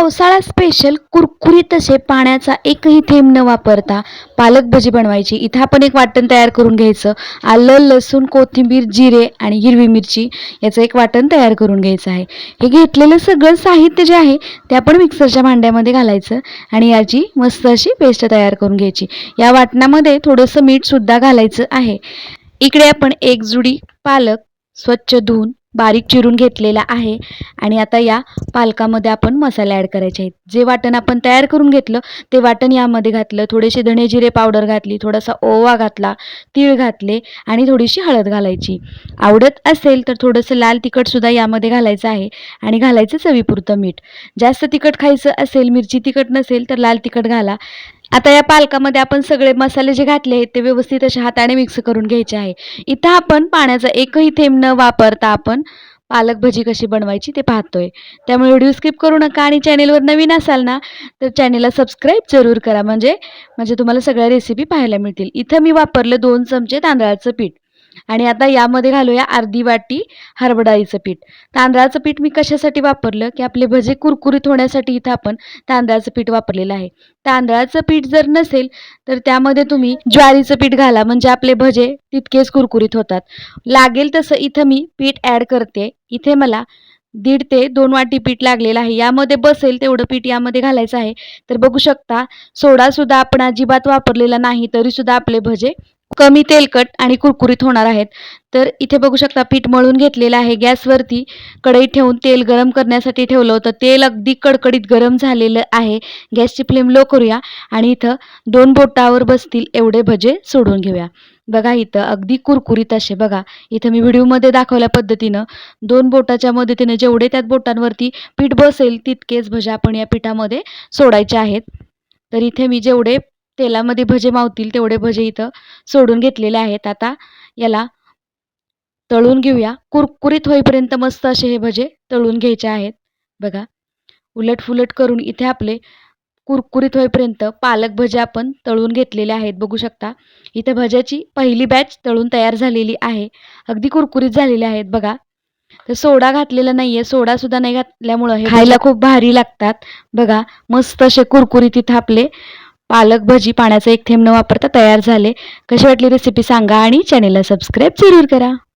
पावसाळा स्पेशल कुरकुरीत असे पाण्याचा एकही थेंब न वापरता पालक भजी बनवायची. इथं आपण एक वाटण तयार करून घ्यायचं. आलं, लसूण, कोथिंबीर, जिरे आणि हिरवी मिरची याचं एक वाटण तयार करून घ्यायचं आहे. हे घेतलेलं सगळं साहित्य जे आहे ते आपण मिक्सरच्या भांड्यामध्ये घालायचं आणि याची मस्त अशी पेस्ट तयार करून घ्यायची. या वाटणामध्ये थोडंसं मीठसुद्धा घालायचं आहे. इकडे आपण एक जुडी पालक स्वच्छ धुवून बारीक चिरून घेतलेला आहे आणि आता या पालकामध्ये आपण मसाले ॲड करायचे आहेत. जे वाटण आपण तयार करून घेतलं ते वाटण यामध्ये घातलं. थोडेसे धणे जिरे पावडर घातली, थोडासा ओवा घातला, तीळ घातले आणि थोडीशी हळद घालायची. आवडत असेल तर थोडंसं लाल तिखटसुद्धा यामध्ये घालायचं आहे आणि घालायचं चवीपुरतं मीठ. जास्त तिखट खायचं असेल, मिरची तिखट नसेल तर लाल तिखट घाला. आता या पालकामध्ये आपण सगळे मसाले जे घातले आहेत ते व्यवस्थित अशा हाताने मिक्स करून घ्यायचे आहे. इथं आपण पाण्याचा एकही थेंब न वापरता आपण पालक भजी कशी बनवायची ते पाहतोय. त्यामुळे व्हिडिओ स्किप करू नका आणि चॅनेलवर नवीन असाल ना तर चॅनेलला सबस्क्राईब जरूर करा म्हणजे तुम्हाला सगळ्या रेसिपी पाहायला मिळतील. इथं मी वापरलं 2 चमचे तांदळाचं पीठ आणि आता यामध्ये घालूया अर्धी वाटी हरभरा डाळीचं पीठ. तांदळाचं पीठ मी कशासाठी वापरलं की आपले भजे कुरकुरीत होण्यासाठी इथं आपण तांदळाचं पीठ वापरलेलं आहे. तांदळाचं पीठ जर नसेल तर त्यामध्ये तुम्ही ज्वारीचं पीठ घाला म्हणजे आपले भजे तितकेच कुरकुरीत होतात. लागेल तसं इथं मी पीठ ॲड करते. इथे मला 1.5 ते 2 वाटी पीठ लागलेलं आहे. यामध्ये बसेल तेवढं पीठ यामध्ये घालायचं आहे. तर बघू शकता सोडासुद्धा आपण अजिबात वापरलेला नाही तरीसुद्धा आपले भजे कमी तेलकट आणि कुरकुरीत होणार आहेत. तर इथे बघू शकता पीठ मळून घेतलेलं आहे. गॅसवरती कढई ठेवून तेल गरम करण्यासाठी ठेवलं होतं. तेल अगदी कडकडीत गरम झालेलं आहे. गॅसची फ्लेम लो करूया आणि इथं 2 बोटावर बसतील एवढे भजे सोडून घेऊया. बघा इथं अगदी कुरकुरीत असे बघा. इथं मी व्हिडिओमध्ये दाखवल्या पद्धतीनं 2 बोटाच्या मदतीने जेवढे त्यात बोटांवरती पीठ बसेल तितकेच भजे आपण या पिठामध्ये सोडायचे आहेत. तर इथे मी जेवढे तेलामध्ये भजे मावतील तेवढे भजे इथं सोडून घेतलेले आहेत. आता याला तळून घेऊया. कुरकुरीत होईपर्यंत मस्त असे हे भजे तळून घ्यायचे आहेत. बघा उलटफुलट करून इथे आपले कुरकुरीत होईपर्यंत पालक भजे आपण तळून घेतलेले आहेत. बघू शकता इथे भज्याची पहिली बॅच तळून तयार झालेली आहे. अगदी कुरकुरीत झालेले आहेत बघा. तर सोडा घातलेला नाहीये. सोडासुद्धा नाही घातल्यामुळं हे खायला खूप भारी लागतात. बघा मस्त असे कुरकुरीत इथं आपले पालक भजी पाण्याचा एक थेंब न वापरता तयार झाले. कशी वाटली रेसिपी सांगा आणि चॅनेलला सबस्क्राईब जरूर करा.